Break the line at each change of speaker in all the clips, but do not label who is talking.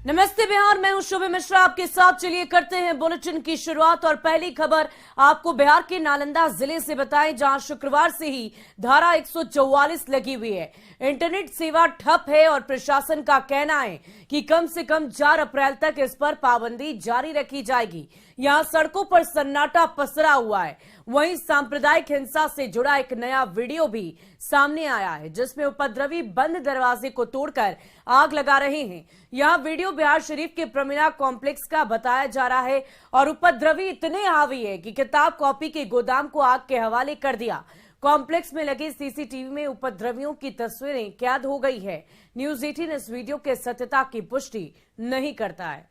नमस्ते बिहार, मैं हूं शुभ मिश्रा आपके साथ। चलिए करते हैं बुलेटिन की शुरुआत और पहली खबर आपको बिहार के नालंदा जिले से बताएं, जहां शुक्रवार से ही धारा 144 लगी हुई है। इंटरनेट सेवा ठप है और प्रशासन का कहना है कि कम से कम 4 अप्रैल तक इस पर पाबंदी जारी रखी जाएगी। यहां सड़कों पर सन्नाटा पसरा हुआ है। वहीं सांप्रदायिक हिंसा से जुड़ा एक नया वीडियो भी सामने आया है, जिसमें उपद्रवी बंद दरवाजे को तोड़कर आग लगा रहे हैं। यह वीडियो बिहार शरीफ के प्रमिला कॉम्प्लेक्स का बताया जा रहा है और उपद्रवी इतने हावी है कि किताब कॉपी के गोदाम को आग के हवाले कर दिया। कॉम्प्लेक्स में लगे सीसीटीवी में उपद्रवियों की तस्वीरें कैद हो गई है। न्यूज 18 इस वीडियो के सत्यता की पुष्टि नहीं करता है।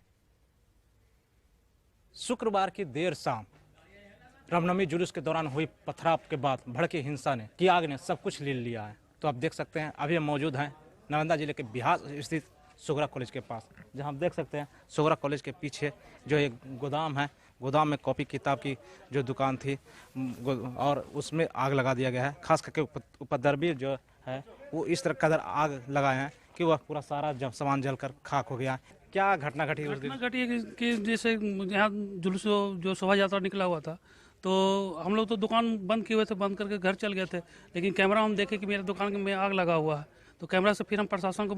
शुक्रवार की देर शाम रामनवमी जुलूस के दौरान हुई पथराव के बाद भड़की हिंसा ने की आग ने सब कुछ ले लिया है। तो आप देख सकते हैं अभी हम मौजूद हैं नालंदा जिले के बिहार स्थित सोगरा कॉलेज के पास, जहां आप देख सकते हैं सोगरा कॉलेज के पीछे जो एक गोदाम है, गोदाम में कॉपी किताब की जो दुकान थी और उसमें आग लगा दिया गया है। खास करके उपद्रवी जो है वो इस तरह कदर आग लगाए हैं कि वह पूरा सारा सामान जलकर खाक हो गया। क्या घटना घटी उस दिन?
घटना घटी है कि जैसे यहाँ जुलूस जो शोभा यात्रा निकला हुआ था, तो हम लोग तो दुकान बंद किए हुए थे, बंद करके घर चल गए थे। लेकिन कैमरा हम देखे कि मेरे दुकान में आग लगा हुआ है, तो कैमरा से फिर हम प्रशासन को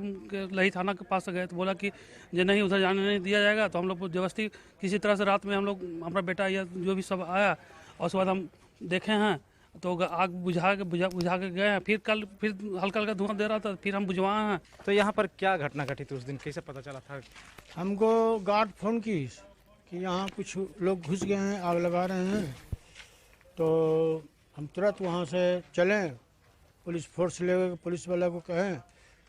लही थाना के पास गए, तो बोला कि जो नहीं उधर जाने नहीं दिया जाएगा। तो हम लोग जबरदस्ती किसी तरह से रात में हम लोग, हमारा बेटा या जो भी सब आया और उसके बाद हम देखे हैं तो आग बुझा के गए हैं। फिर कल फिर हल्का हल्का धुआं दे रहा था, फिर हम बुझवाए हैं।
तो यहाँ पर क्या घटना घटी थी उस दिन, कैसे पता चला था?
हमको गार्ड फोन की कि यहाँ कुछ लोग घुस गए हैं, आग लगा रहे हैं। तो हम तुरंत वहाँ से चलें, पुलिस फोर्स ले पुलिस वाला को कहें,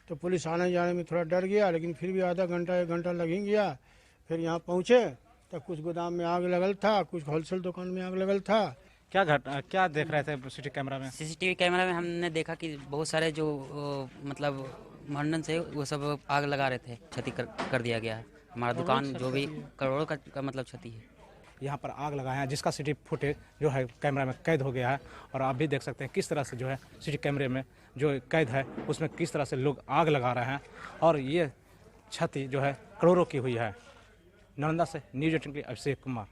तो पुलिस आने जाने में थोड़ा डर गया, लेकिन फिर भी आधा घंटा 1 घंटा लग ही गया। फिर यहाँ पहुँचे तो कुछ गोदाम में आग लगल था, कुछ होलसेल दुकान में आग लगल था।
क्या देख रहे थे सीसीटीवी कैमरा में?
सीसीटीवी कैमरा में हमने देखा कि बहुत सारे जो मतलब मंडन से वो सब आग लगा रहे थे। क्षति कर दिया गया है। हमारा दुकान जो भी करोड़ों का मतलब क्षति है।
यहाँ पर आग लगाया है जिसका सीसीटीवी फुटेज जो है कैमरा में कैद हो गया है और आप भी देख सकते हैं किस तरह से जो है सीसीटीवी कैमरे में जो कैद है उसमें किस तरह से लोग आग लगा रहे हैं और ये क्षति जो है करोड़ों की हुई है। नालंदा से न्यूज 18 के अभिषेक कुमार।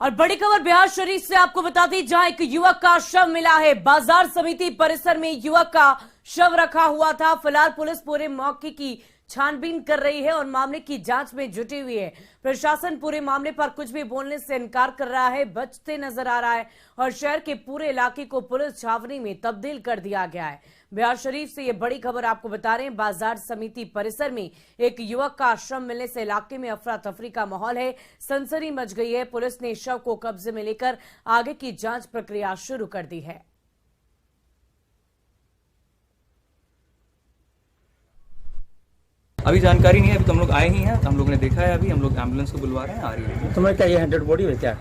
और बड़ी खबर बिहार शरीफ से आपको बता दी, जहां एक युवक का शव मिला है। बाजार समिति परिसर में युवक का शव रखा हुआ था। फिलहाल पुलिस पूरे मौके की छानबीन कर रही है और मामले की जांच में जुटी हुई है। प्रशासन पूरे मामले पर कुछ भी बोलने से इनकार कर रहा है, बचते नजर आ रहा है और शहर के पूरे इलाके को पुलिस छावनी में तब्दील कर दिया गया है। बिहार शरीफ से ये बड़ी खबर आपको बता रहे हैं। बाजार समिति परिसर में एक युवक का शव मिलने से इलाके में अफरा तफरी का माहौल है, सनसनी मच गई है। पुलिस ने शव को कब्जे में लेकर आगे की जांच प्रक्रिया शुरू कर दी है।
अभी जानकारी नहीं है, अभी तो हम लोग आए ही हैं, तो हम लोग ने देखा है। अभी हम लोग एम्बुलेंस को बुलवा रहे हैं, आ रही है।
तो मैं क्या ये 100 बॉडी है क्या?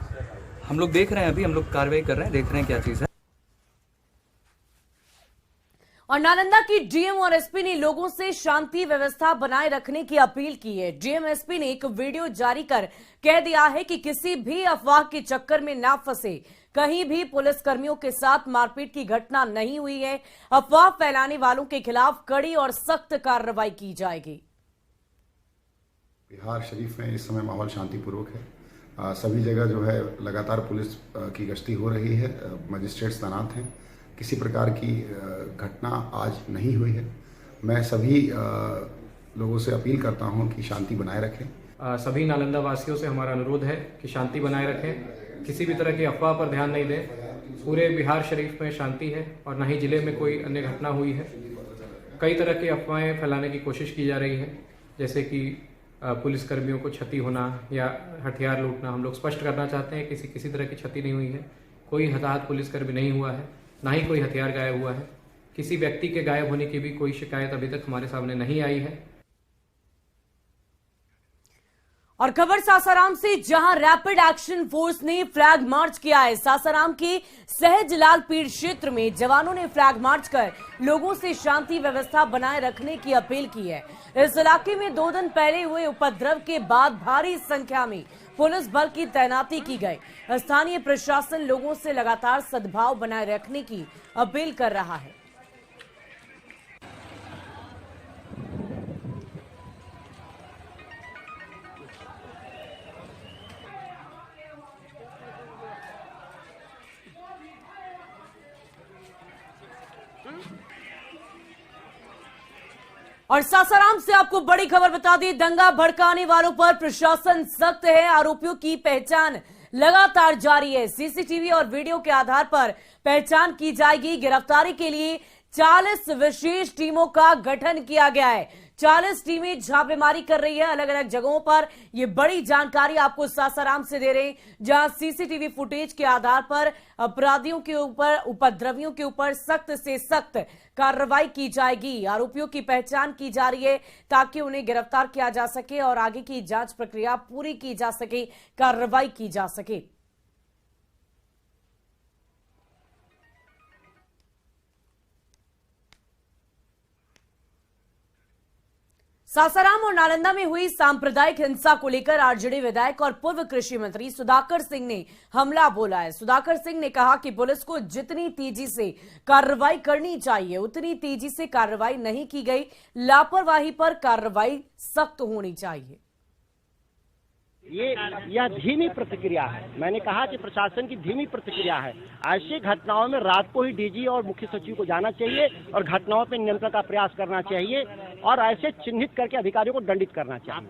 हम लोग देख रहे हैं, अभी हम लोग कार्रवाई कर रहे हैं, देख रहे हैं क्या चीज़ है।
और नालंदा की डीएम और एसपी ने लोगों से शांति व्यवस्था बनाए रखने की अपील की है। डीएम एसपी ने एक वीडियो जारी कर कह दिया है कि किसी भी अफवाह के चक्कर में ना फंसे। कहीं भी पुलिस कर्मियों के साथ मारपीट की घटना नहीं हुई है। अफवाह फैलाने वालों के खिलाफ कड़ी और सख्त कार्रवाई की जाएगी।
बिहार शरीफ में इस समय माहौल शांतिपूर्वक है। सभी जगह जो है लगातार पुलिस की गश्ती हो रही है, मजिस्ट्रेट्स तैनात हैं। किसी प्रकार की घटना आज नहीं हुई है। मैं सभी लोगों से अपील करता हूं कि शांति बनाए रखें।
सभी नालंदा वासियों से हमारा अनुरोध है कि शांति बनाए रखें, किसी भी तरह की अफवाह पर ध्यान नहीं दें। पूरे बिहार शरीफ में शांति है और न ही जिले में कोई अन्य घटना हुई है। कई तरह की अफवाहें फैलाने की कोशिश की जा रही है, जैसे कि पुलिसकर्मियों को क्षति होना या हथियार लूटना। हम लोग स्पष्ट करना चाहते हैं कि किसी तरह की क्षति नहीं हुई है। कोई हताहत पुलिसकर्मी नहीं हुआ है, ना ही कोई हथियार गायब हुआ है। किसी व्यक्ति के गायब होने की भी कोई शिकायत अभी तक हमारे सामने नहीं आई है।
और खबर सासाराम से, जहां रैपिड एक्शन फोर्स ने फ्लैग मार्च किया है। सासाराम के सहजलाल पीर क्षेत्र में जवानों ने फ्लैग मार्च कर लोगों से शांति व्यवस्था बनाए रखने की अपील की है। इस इलाके में 2 दिन पहले हुए उपद्रव के बाद भारी संख्या में पुलिस बल की तैनाती की गई। स्थानीय प्रशासन लोगों से लगातार सद्भाव बनाए रखने की अपील कर रहा है। और सासाराम से आपको बड़ी खबर बता दी, दंगा भड़काने वालों पर प्रशासन सख्त है। आरोपियों की पहचान लगातार जारी है। सीसीटीवी और वीडियो के आधार पर पहचान की जाएगी। गिरफ्तारी के लिए 40 विशेष टीमों का गठन किया गया है। 40 टीमें छापेमारी कर रही है अलग अलग जगहों पर। ये बड़ी जानकारी आपको सासाराम से दे रहे हैं, जहां सीसीटीवी फुटेज के आधार पर अपराधियों के ऊपर, उपद्रवियों के ऊपर सख्त से सख्त कार्रवाई की जाएगी। आरोपियों की पहचान की जा रही है ताकि उन्हें गिरफ्तार किया जा सके और आगे की जांच प्रक्रिया पूरी की जा सके, कार्रवाई की जा सके। सासाराम और नालंदा में हुई सांप्रदायिक हिंसा को लेकर आरजेडी विधायक और पूर्व कृषि मंत्री सुधाकर सिंह ने हमला बोला है। सुधाकर सिंह ने कहा कि पुलिस को जितनी तेजी से कार्रवाई करनी चाहिए उतनी तेजी से कार्रवाई नहीं की गई। लापरवाही पर कार्रवाई सख्त होनी चाहिए।
यह धीमी प्रतिक्रिया है। मैंने कहा कि प्रशासन की धीमी प्रतिक्रिया है। ऐसी घटनाओं में रात को ही डीजी और मुख्य सचिव को जाना चाहिए और घटनाओं पर नियंत्रण का प्रयास करना चाहिए और ऐसे चिन्हित करके अधिकारियों को दंडित करना चाहिए।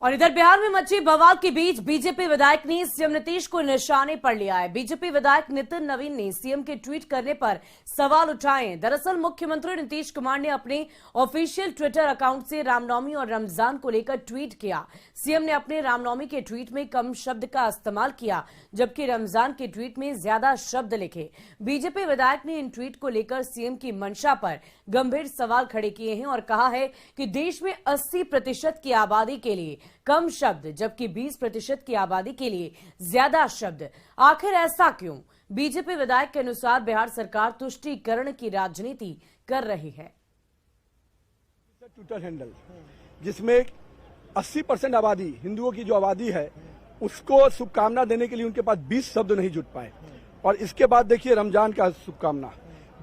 और इधर बिहार में मची बवाल के बीच बीजेपी विधायक ने सीएम नीतीश को निशाने पर लिया है। बीजेपी विधायक नितिन नवीन ने सीएम के ट्वीट करने पर सवाल उठाए हैं। दरअसल मुख्यमंत्री नीतीश कुमार ने अपने ऑफिशियल ट्विटर अकाउंट से रामनवमी और रमजान को लेकर ट्वीट किया। सीएम ने अपने रामनवमी के ट्वीट में कम शब्द का इस्तेमाल किया, जबकि रमजान के ट्वीट में ज्यादा शब्द लिखे। बीजेपी विधायक ने इन ट्वीट को लेकर सीएम की मंशा पर गंभीर सवाल खड़े किए हैं और कहा है कि देश में 80% की आबादी के लिए कम शब्द, जबकि 20% की आबादी के लिए ज्यादा शब्द। आखिर ऐसा क्यों? बीजेपी विधायक के अनुसार बिहार सरकार तुष्टीकरण की राजनीति कर रही है।
ट्विटर हैंडल जिसमें 80% आबादी, हिंदुओं की जो आबादी है, उसको शुभकामना देने के लिए उनके पास 20 शब्द नहीं जुट पाए। और इसके बाद देखिए रमजान का शुभकामना,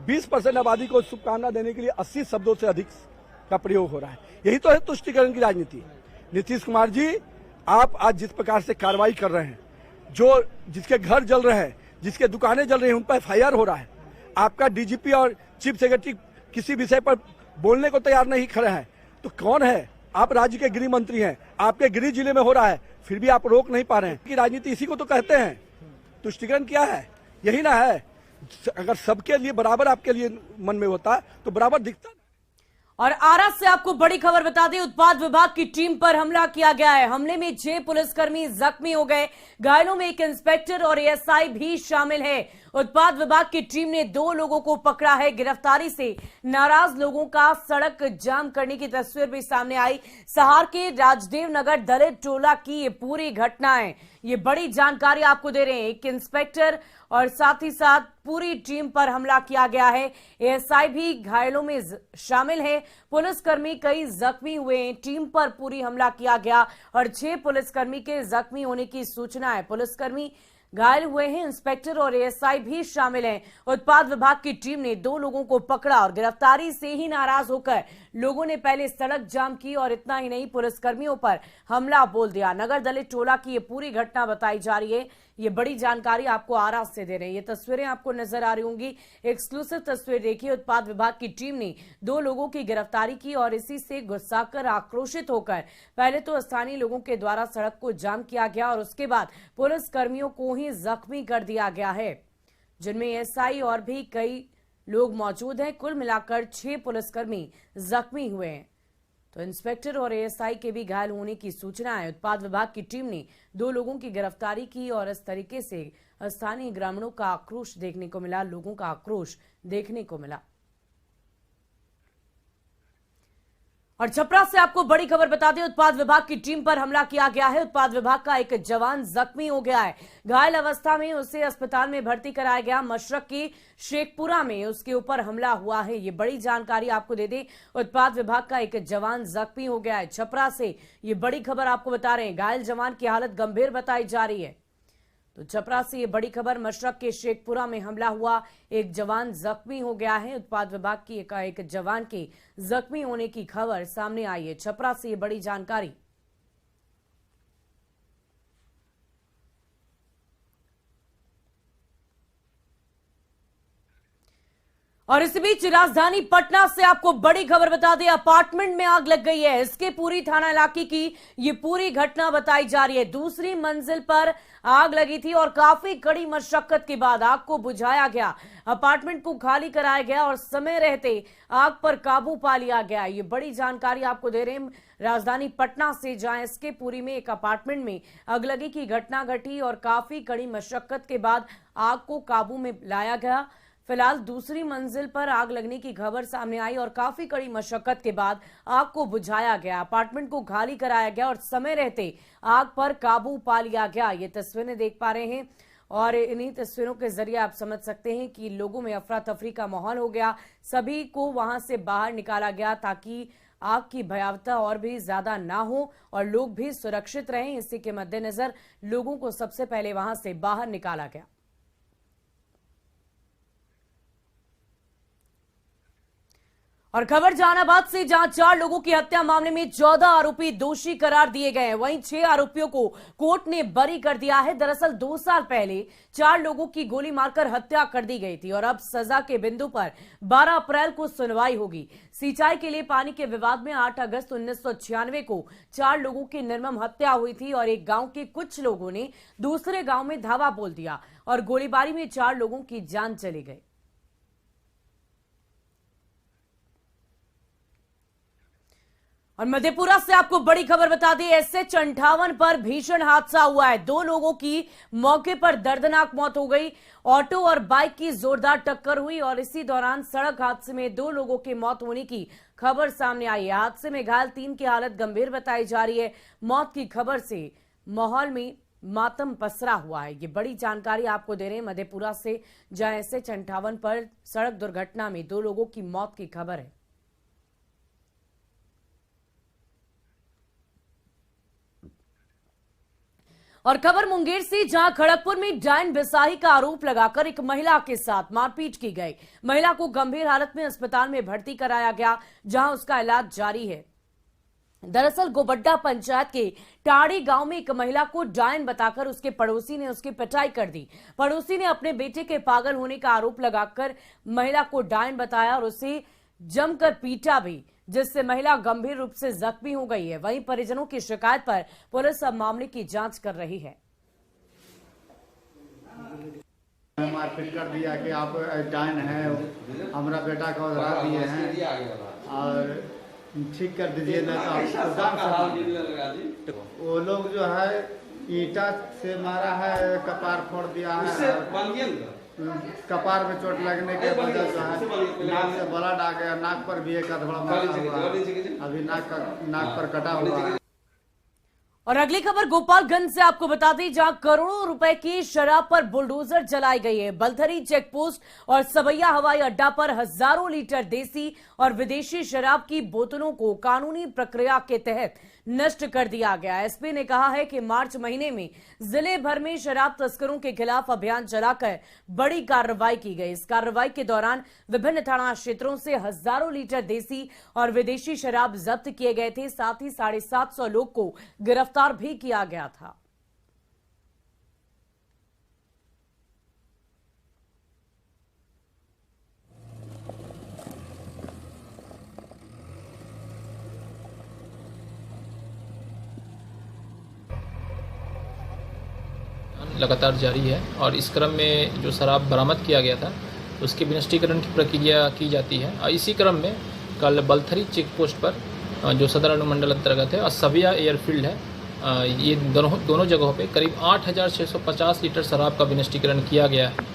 20% आबादी को शुभकामना देने के लिए 80 शब्दों से अधिक का प्रयोग हो रहा है। यही तो है तुष्टीकरण की राजनीति। नीतीश कुमार जी, आप आज जिस प्रकार से कार्रवाई कर रहे हैं, जिसके घर जल रहे हैं, जिसके दुकानें जल रही हैं, उन पर FIR हो रहा है। आपका डीजीपी और चीफ सेक्रेटरी किसी विषय पर बोलने को तैयार नहीं खड़े हैं, तो कौन है? आप राज्य के गृह मंत्री हैं, आपके गृह जिले में हो रहा है, फिर भी आप रोक नहीं पा रहे हैं कि राजनीति इसी को तो कहते हैं। तुष्टीकरण क्या है? यही ना है। अगर सबके लिए बराबर आपके लिए मन में होता तो बराबर दिखता।
और आरा से आपको बड़ी खबर बता दें, उत्पाद विभाग की टीम पर हमला किया गया है। हमले में 6 पुलिसकर्मी जख्मी हो गए। घायलों में एक इंस्पेक्टर और ASI भी शामिल है। उत्पाद विभाग की टीम ने 2 लोगों को पकड़ा है। गिरफ्तारी से नाराज लोगों का सड़क जाम करने की तस्वीर भी सामने आई। सहार के राजदेव नगर दलित टोला की ये पूरी घटना है। ये बड़ी जानकारी आपको दे रहे हैं। एक इंस्पेक्टर और साथ ही साथ पूरी टीम पर हमला किया गया है। ASI भी घायलों में शामिल है। पुलिसकर्मी कई जख्मी हुए हैं। टीम पर पूरी हमला किया गया और 6 पुलिसकर्मी के जख्मी होने की सूचना है। पुलिसकर्मी घायल हुए हैं। इंस्पेक्टर और ASI भी शामिल हैं। उत्पाद विभाग की टीम ने 2 लोगों को पकड़ा और गिरफ्तारी से ही नाराज होकर लोगों ने पहले सड़क जाम की और इतना ही नहीं, पुलिसकर्मियों पर हमला बोल दिया। नगर दलित टोला की ये पूरी घटना बताई जा रही है। ये बड़ी जानकारी आपको आरा से दे रहे हैं। ये तस्वीरें आपको नजर आ रही होंगी, एक्सक्लूसिव तस्वीर देखिए। उत्पाद विभाग की टीम ने 2 लोगों की गिरफ्तारी की और इसी से गुस्साकर, आक्रोशित होकर पहले तो स्थानीय लोगों के द्वारा सड़क को जाम किया गया और उसके बाद पुलिस कर्मियों को ही जख्मी कर दिया गया है, जिनमें ASI और भी कई लोग मौजूद हैं। कुल मिलाकर 6 पुलिसकर्मी जख्मी हुए हैं। तो इंस्पेक्टर और ASI के भी घायल होने की सूचना है। उत्पाद विभाग की टीम ने 2 लोगों की गिरफ्तारी की और इस तरीके से स्थानीय ग्रामीणों का आक्रोश देखने को मिला, लोगों का आक्रोश देखने को मिला। और छपरा से आपको बड़ी खबर बता दें, उत्पाद विभाग की टीम पर हमला किया गया है। उत्पाद विभाग का एक जवान जख्मी हो गया है। घायल अवस्था में उसे अस्पताल में भर्ती कराया गया। मशरक की शेखपुरा में उसके ऊपर हमला हुआ है। ये बड़ी जानकारी आपको दे दें, उत्पाद विभाग का एक जवान जख्मी हो गया है। छपरा से ये बड़ी खबर आपको बता रहे हैं। घायल जवान की हालत गंभीर बताई जा रही है। तो छपरा से ये बड़ी खबर, मशरक के शेखपुरा में हमला हुआ, एक जवान जख्मी हो गया है। उत्पाद विभाग की एक जवान के जख्मी होने की खबर सामने आई है। छपरा से ये बड़ी जानकारी। और इस बीच राजधानी पटना से आपको बड़ी खबर बता दें, अपार्टमेंट में आग लग गई है। इसके पूरी थाना इलाके की ये पूरी घटना बताई जा रही है। दूसरी मंजिल पर आग लगी थी और काफी कड़ी मशक्कत के बाद आग को बुझाया गया। अपार्टमेंट को खाली कराया गया और समय रहते आग पर काबू पा लिया गया। ये बड़ी जानकारी आपको दे रहे हैं राजधानी पटना से, जहां इसके पूरी में एक अपार्टमेंट में अगलगी की घटना घटी और काफी कड़ी मशक्कत के बाद आग को काबू में लाया गया। फिलहाल दूसरी मंजिल पर आग लगने की खबर सामने आई और काफी कड़ी मशक्कत के बाद आग को बुझाया गया। अपार्टमेंट को खाली कराया गया और समय रहते आग पर काबू पा लिया गया। ये तस्वीरें देख पा रहे हैं और इन्हीं तस्वीरों के जरिए आप समझ सकते हैं कि लोगों में अफरा तफरी का माहौल हो गया। सभी को वहां से बाहर निकाला गया ताकि आग की भयावहता और भी ज्यादा ना हो और लोग भी सुरक्षित रहें। इसी के मद्देनजर लोगों को सबसे पहले वहां से बाहर निकाला गया। और खबर जहानाबाद से, जहां 4 लोगों की हत्या मामले में 14 आरोपी दोषी करार दिए गए हैं। वहीं 6 आरोपियों को कोर्ट ने बरी कर दिया है। दरअसल 2 साल पहले 4 लोगों की गोली मारकर हत्या कर दी गई थी और अब सजा के बिंदु पर 12 अप्रैल को सुनवाई होगी। सिंचाई के लिए पानी के विवाद में 8 अगस्त 1996 को 4 लोगों की निर्मम हत्या हुई थी और एक गांव के कुछ लोगों ने दूसरे गांव में धावा बोल दिया और गोलीबारी में 4 लोगों की जान चली गई। और मधेपुरा से आपको बड़ी खबर बता दी, SH 58 पर भीषण हादसा हुआ है। 2 लोगों की मौके पर दर्दनाक मौत हो गई। ऑटो और बाइक की जोरदार टक्कर हुई और इसी दौरान सड़क हादसे में 2 लोगों की मौत होने की खबर सामने आई है। हादसे में घायल 3 की हालत गंभीर बताई जा रही है। मौत की खबर से माहौल में मातम पसरा हुआ है। ये बड़ी जानकारी आपको दे रहे हैं मधेपुरा से, जहां SH 58 पर सड़क दुर्घटना में 2 लोगों की मौत की खबर है। और खबर मुंगेर से, जहां खड़गपुर में डायन बिसाही का आरोप लगाकर एक महिला के साथ मारपीट की गई। महिला को गंभीर हालत में अस्पताल में भर्ती कराया गया, जहां उसका इलाज जारी है। दरअसल गोबड्डा पंचायत के टाड़ी गांव में एक महिला को डायन बताकर उसके पड़ोसी ने उसकी पिटाई कर दी। पड़ोसी ने अपने बेटे के पागल होने का आरोप लगाकर महिला को डायन बताया और उसे जमकर पीटा भी, जिससे महिला गंभीर रूप से जख्मी हो गई है। वहीं परिजनों की शिकायत पर पुलिस अब मामले की जांच कर रही है।
मारपीट कर दिया कि आप डायन है, हमारा बेटा को उधरा दिए हैं और ठीक कर दीजिए तो वो लोग जो है ईटा से मारा है, कपार फोड़ दिया है। कपार में चोट लगने के वजह से नाक से ब्लड आ गया, नाक पर भी एक अधड़ा मारा हुआ है, अभी नाक पर कटा हुआ है।
और अगली खबर गोपालगंज से आपको बता दें, जहां करोड़ों रुपए की शराब पर बुलडोजर चलाई गई है। बलथरी चेक पोस्ट और सबैया हवाई अड्डा पर हजारों लीटर देसी और विदेशी शराब की बोतलों को कानूनी प्रक्रिया के तहत नष्ट कर दिया गया। एसपी ने कहा है कि मार्च महीने में जिले भर में शराब तस्करों के खिलाफ अभियान चलाकर बड़ी कार्रवाई की गई। इस कार्रवाई के दौरान विभिन्न थाना क्षेत्रों से हजारों लीटर देसी और विदेशी शराब जब्त किए गए थे। साथ ही 750 लोग को गिरफ्तार भी किया गया था।
लगातार जारी है और इस क्रम में जो शराब बरामद किया गया था उसके विनिष्टीकरण की प्रक्रिया की जाती है। और इसी क्रम में कल बलथरी चेक पोस्ट पर जो सदर अनुमंडल अंतर्गत है और सबिया एयरफील्ड है, ये दोनों जगहों पे करीब 8,650 लीटर शराब का विनिष्टीकरण किया गया है।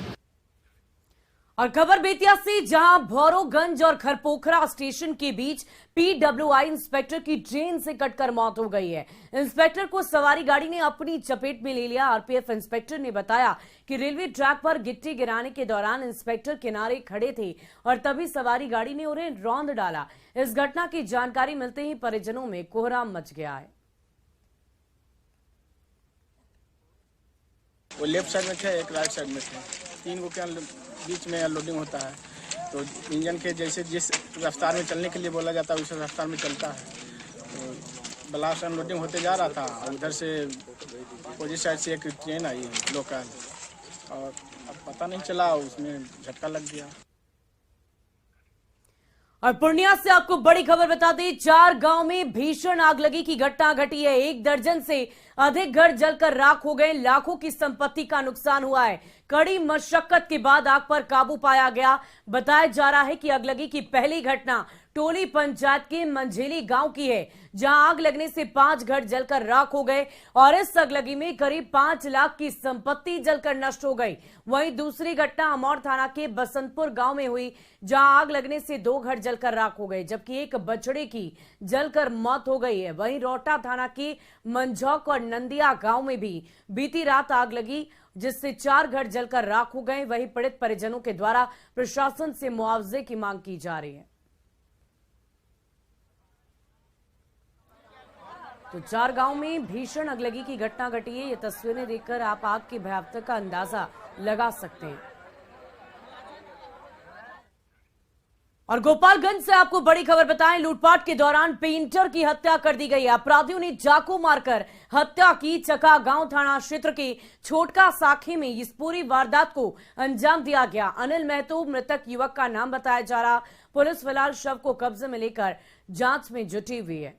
और खबर बेतिया से, जहां भौरोगंज और खरपोखरा स्टेशन के बीच PWI इंस्पेक्टर की ट्रेन से कटकर मौत हो गई है। इंस्पेक्टर को सवारी गाड़ी ने अपनी चपेट में ले लिया। RPF इंस्पेक्टर ने बताया कि रेलवे ट्रैक पर गिट्टी गिराने के दौरान इंस्पेक्टर किनारे खड़े थे और तभी सवारी गाड़ी ने उन्हें रौंद डाला। इस घटना की जानकारी मिलते ही परिजनों में कोहराम मच गया है।
वो लेफ्ट साइड में थे, एक राइट साइड में थे, 3 को क्या बीच में अनलोडिंग होता है तो इंजन के जैसे जिस रफ्तार में चलने के लिए बोला जाता है उस रफ्तार में चलता है। तो ब्लास्ट अनलोडिंग होते जा रहा था और उधर से अपोजिट साइड से एक ट्रेन आई लोकल और अब पता नहीं चला, उसमें झटका लग गया।
और पूर्णिया से आपको बड़ी खबर बता दें, 4 गांव में भीषण आगलगी की घटना घटी है। 1 दर्जन से अधिक घर जलकर राख हो गए, लाखों की संपत्ति का नुकसान हुआ है। कड़ी मशक्कत के बाद आग पर काबू पाया गया। बताया जा रहा है कि आगलगी की पहली घटना टोली पंचायत के मंझेली गांव की है, जहां आग लगने से 5 घर जलकर राख हो गए और इस आगलगी में करीब 5 लाख की संपत्ति जलकर नष्ट हो गई। वहीं दूसरी घटना अमौर थाना के बसंतपुर गांव में हुई, जहां आग लगने से 2 घर जलकर राख हो गए, जबकि एक बछड़े की जलकर मौत हो गई है। वहीं रोहटा थाना के मंझौक और नंदिया गांव में भी बीती रात आग लगी, जिससे 4 घर जलकर राख हो गए। वहीं पीड़ित परिजनों के द्वारा प्रशासन से मुआवजे की मांग की जा रही है। तो 4 गांव में भीषण आगलगी की घटना घटी है। ये तस्वीरें देखकर आप आग की भयावहता का अंदाजा लगा सकते हैं। और गोपालगंज से आपको बड़ी खबर बताएं, लूटपाट के दौरान पेंटर की हत्या कर दी गई। अपराधियों ने चाकू मारकर हत्या की। चका गांव थाना क्षेत्र के छोटका साखे में इस पूरी वारदात को अंजाम दिया गया। अनिल महतो मृतक युवक का नाम बताया जा रहा। पुलिस फिलहाल शव को कब्जे में लेकर जांच में जुटी हुई है।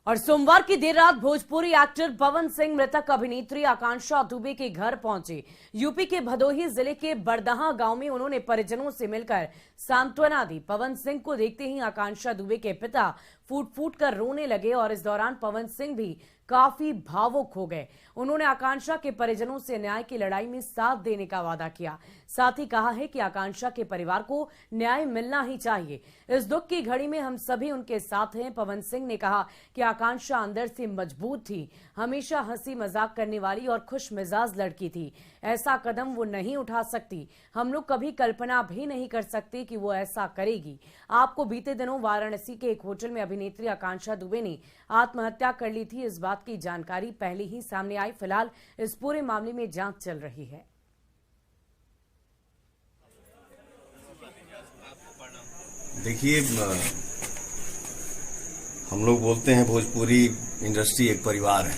और सोमवार की देर रात भोजपुरी एक्टर पवन सिंह मृतक अभिनेत्री आकांक्षा दुबे के घर पहुंचे। यूपी के भदोही जिले के बरदहा गांव में उन्होंने परिजनों से मिलकर सांत्वना दी। पवन सिंह को देखते ही आकांक्षा दुबे के पिता फूट फूट कर रोने लगे और इस दौरान पवन सिंह भी काफी भावुक हो गए। उन्होंने आकांक्षा के परिजनों से न्याय की लड़ाई में साथ देने का वादा किया। साथ ही कहा है कि आकांक्षा के परिवार को न्याय मिलना ही चाहिए। इस दुख की घड़ी में हम सभी उनके साथ हैं। पवन सिंह ने कहा कि आकांक्षा अंदर से मजबूत थी, हमेशा हंसी मजाक करने वाली और खुश मिजाज लड़की थी। ऐसा कदम वो नहीं उठा सकती। हम लोग कभी कल्पना भी नहीं कर सकते कि वो ऐसा करेगी। आपको बीते दिनों वाराणसी के एक होटल में अभिनेत्री आकांक्षा दुबे ने आत्महत्या कर ली थी। इस बात की जानकारी पहले ही सामने आई। फिलहाल इस पूरे मामले में जांच चल रही है।
देखिए, हम लोग बोलते हैं भोजपुरी इंडस्ट्री एक परिवार है,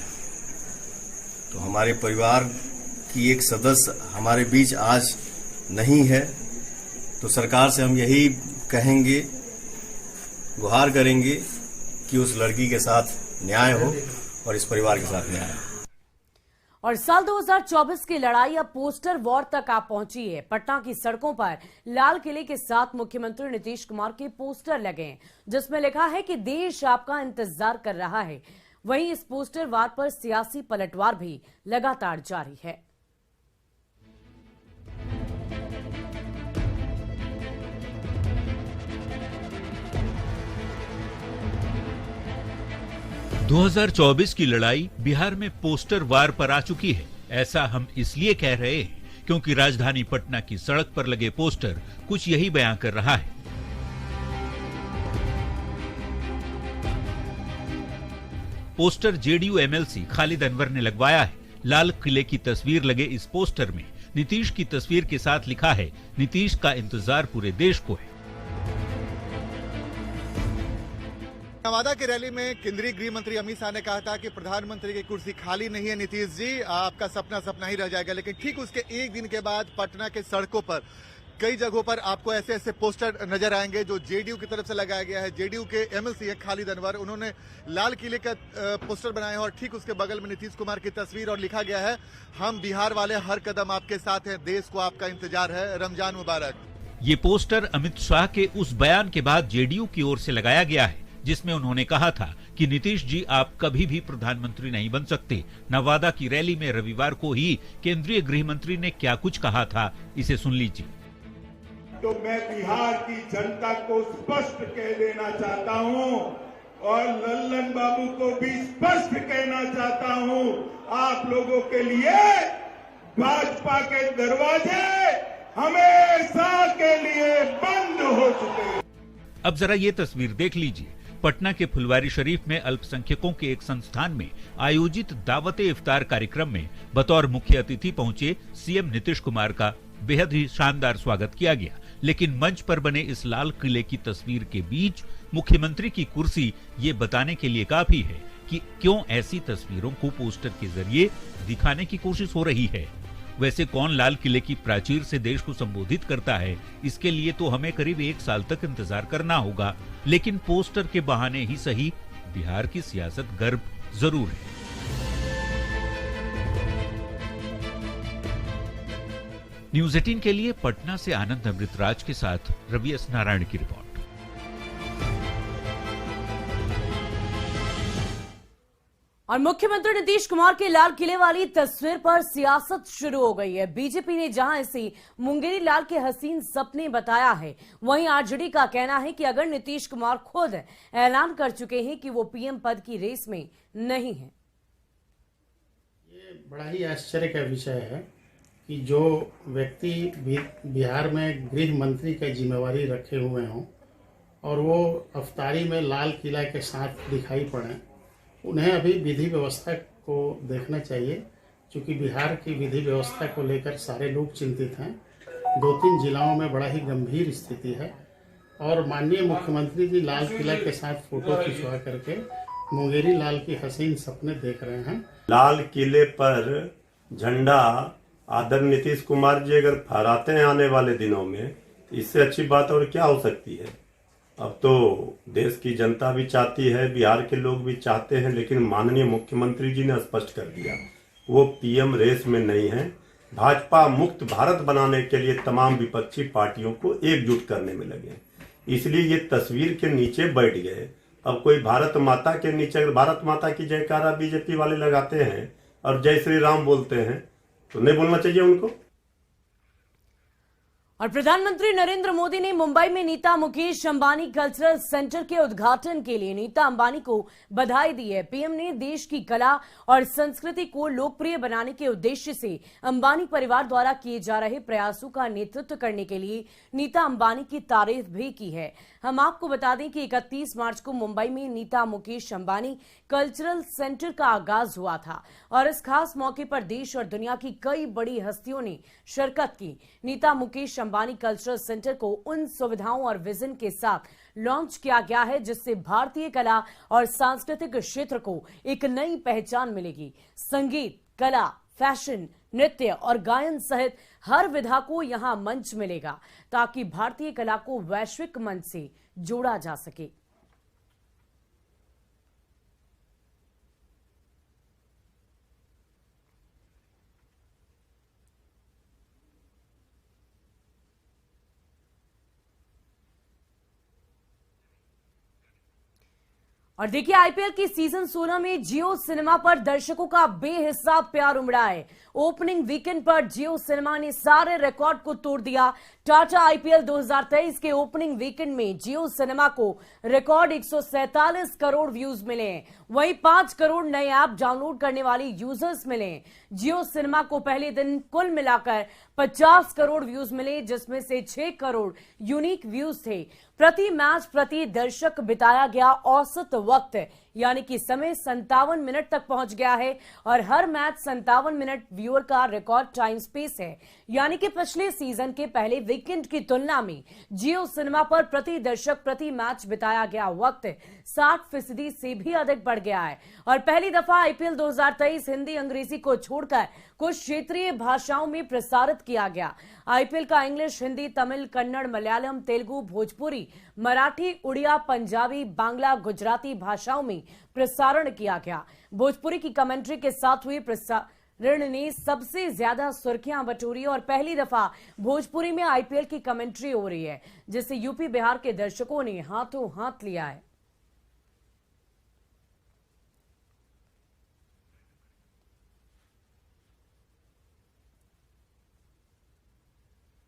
तो हमारे परिवार की एक सदस्य हमारे बीच आज नहीं है, तो सरकार से हम यही कहेंगे, गुहार करेंगे कि उस लड़की के साथ न्याय हो और इस परिवार के साथ न्याय हो।
और साल 2024 की लड़ाई अब पोस्टर वॉर तक आ पहुंची है। पटना की सड़कों पर लाल किले के साथ मुख्यमंत्री नीतीश कुमार के पोस्टर लगे हैं, जिसमें लिखा है कि देश आपका इंतजार कर रहा है। वहीं इस पोस्टर वार पर सियासी पलटवार भी लगातार जारी है।
– 2024 की लड़ाई बिहार में पोस्टर वार पर आ चुकी है। ऐसा हम इसलिए कह रहे हैं क्योंकि राजधानी पटना की सड़क पर लगे पोस्टर कुछ यही बयां कर रहा है। Poster JDU MLC Khalid Anwar ने लगवाया है। लाल किले की तस्वीर लगे इस पोस्टर में नीतीश की तस्वीर के साथ लिखा है, नीतीश का इंतजार पूरे देश को है।
नवादा की रैली में केंद्रीय गृह मंत्री अमित शाह ने कहा था कि प्रधानमंत्री की कुर्सी खाली नहीं है नीतीश जी, आपका सपना सपना ही रह जाएगा। लेकिन ठीक उसके एक दिन के बाद पटना के सड़कों पर कई जगहों पर आपको ऐसे ऐसे पोस्टर नजर आएंगे जो जेडीयू की तरफ से लगाया गया है। जेडीयू के एमएलसी है खालिद अनवर, उन्होंने लाल किले का पोस्टर बनाया है और ठीक उसके बगल में नीतीश कुमार की तस्वीर और लिखा गया है, हम बिहार वाले हर कदम आपके साथ हैं, देश को आपका इंतजार है, रमजान मुबारक।
ये पोस्टर अमित शाह के उस बयान के बाद जेडीयू की ओर से लगाया गया है जिसमें उन्होंने कहा था कि नीतीश जी आप कभी भी प्रधानमंत्री नहीं बन सकते। नवादा की रैली में रविवार को ही केंद्रीय गृह मंत्री ने क्या कुछ कहा था, इसे सुन लीजिए।
तो मैं बिहार की जनता को स्पष्ट कह देना चाहता हूं और लल्लन बाबू को भी स्पष्ट कहना चाहता हूं, आप लोगों के लिए भाजपा के दरवाजे हमेशा के लिए बंद हो चुके हैं।
अब जरा ये तस्वीर देख लीजिए। पटना के फुलवारी शरीफ में अल्पसंख्यकों के एक संस्थान में आयोजित दावते इफ्तार कार्यक्रम में बतौर मुख्य अतिथि पहुंचे सीएम नीतीश कुमार का बेहद ही शानदार स्वागत किया गया। लेकिन मंच पर बने इस लाल किले की तस्वीर के बीच मुख्यमंत्री की कुर्सी ये बताने के लिए काफी है कि क्यों ऐसी तस्वीरों को पोस्टर के जरिए दिखाने की कोशिश हो रही है। वैसे कौन लाल किले की प्राचीर से देश को संबोधित करता है, इसके लिए तो हमें करीब 1 साल तक इंतजार करना होगा, लेकिन पोस्टर के बहाने ही सही बिहार की सियासत गर्व जरूर है। न्यूज 18 के लिए पटना से आनंद अमृतराज के साथ रवि एस नारायण की रिपोर्ट।
और मुख्यमंत्री नीतीश कुमार के लाल किले वाली तस्वीर पर सियासत शुरू हो गई है। बीजेपी ने जहां इसे मुंगेरी लाल के हसीन सपने बताया है, वहीं आरजेडी का कहना है कि अगर नीतीश कुमार खुद ऐलान कर चुके हैं कि वो पीएम पद की रेस में नहीं है।
ये बड़ा ही आश्चर्य का विषय है कि जो व्यक्ति बिहार में गृह मंत्री की जिम्मेवारी रखे हुए हों और वो अफ्तारी में लाल किला के साथ दिखाई पड़े, उन्हें अभी विधि व्यवस्था को देखना चाहिए, क्योंकि बिहार की विधि व्यवस्था को लेकर सारे लोग चिंतित हैं। 2-3 जिलाओं में बड़ा ही गंभीर स्थिति है और माननीय मुख्यमंत्री जी लाल किला के साथ फोटो खिंचवा करके मुंगेरी लाल की हसीन सपने देख रहे हैं।
लाल किले पर झंडा आदरणीय नीतीश कुमार जी अगर फहराते हैं आने वाले दिनों में, इससे अच्छी बात और क्या हो सकती है। अब तो देश की जनता भी चाहती है, बिहार के लोग भी चाहते हैं, लेकिन माननीय मुख्यमंत्री जी ने स्पष्ट कर दिया वो पीएम रेस में नहीं है। भाजपा मुक्त भारत बनाने के लिए तमाम विपक्षी पार्टियों को एकजुट करने में लगे, इसलिए ये तस्वीर के नीचे बैठ गए। अब कोई भारत माता के नीचे अगर भारत माता की जयकारा बीजेपी वाले लगाते हैं और जय श्री राम बोलते हैं तो नहीं बोलना चाहिए उनको।
और प्रधानमंत्री नरेंद्र मोदी ने मुंबई में नीता मुकेश अंबानी कल्चरल सेंटर के उद्घाटन के लिए नीता अंबानी को बधाई दी है। पीएम ने देश की कला और संस्कृति को लोकप्रिय बनाने के उद्देश्य से अंबानी परिवार द्वारा किए जा रहे प्रयासों का नेतृत्व करने के लिए नीता अंबानी की तारीफ भी की है। हम आपको बता दें कि 31 मार्च को मुंबई में नीता मुकेश अंबानी कल्चरल सेंटर का आगाज हुआ था और इस खास मौके पर देश और दुनिया की कई बड़ी हस्तियों ने शिरकत की। नीता मुकेश अंबानी कल्चरल सेंटर को उन सुविधाओं और विजन के साथ लॉन्च किया गया है जिससे भारतीय कला और सांस्कृतिक क्षेत्र को एक नई पहचान मिलेगी। संगीत, कला, फैशन, नृत्य और गायन सहित हर विधा को यहां मंच मिलेगा ताकि भारतीय कला को वैश्विक मंच से जोड़ा जा सके। और देखिए, आईपीएल की सीजन 16 में जियो सिनेमा पर दर्शकों का बेहिसाब प्यार उमड़ा है। ओपनिंग वीकेंड पर जियो सिनेमा ने सारे रिकॉर्ड को तोड़ दिया। टाटा आईपीएल 2023 के ओपनिंग वीकेंड में जियो सिनेमा को रिकॉर्ड 147 करोड़ व्यूज मिले हैं। वहीं 5 करोड़ नए ऐप डाउनलोड करने वाले यूजर्स मिले हैं। जियो सिनेमा को पहले दिन कुल मिलाकर 50 करोड़ व्यूज मिले, जिसमें से 6 करोड़ यूनिक व्यूज थे। प्रति मैच प्रति दर्शक बिताया गया औसत वक्त यानी कि समय 57 मिनट तक पहुंच गया है और हर मैच 57 मिनट व्यूअर का रिकॉर्ड टाइम स्पेस है। यानी कि पिछले सीजन के पहले वीकेंड की तुलना में जियो सिनेमा पर प्रति दर्शक प्रति मैच बिताया गया वक्त 60% से भी अधिक बढ़ गया है। और पहली दफा आईपीएल 2023 हिंदी अंग्रेजी को छोड़कर कुछ क्षेत्रीय भाषाओं में प्रसारित किया गया। आईपीएल का इंग्लिश, हिंदी, तमिल, कन्नड़, मलयालम, तेलुगु, भोजपुरी, मराठी, उड़िया, पंजाबी, बांग्ला, गुजराती भाषाओं में प्रसारण किया गया। भोजपुरी की कमेंट्री के साथ हुए प्रसारण ने सबसे ज्यादा सुर्खियां बटोरी और पहली दफा भोजपुरी में आईपीएल की कमेंट्री हो रही है, जिसे यूपी बिहार के दर्शकों ने हाथों हाथ लिया है।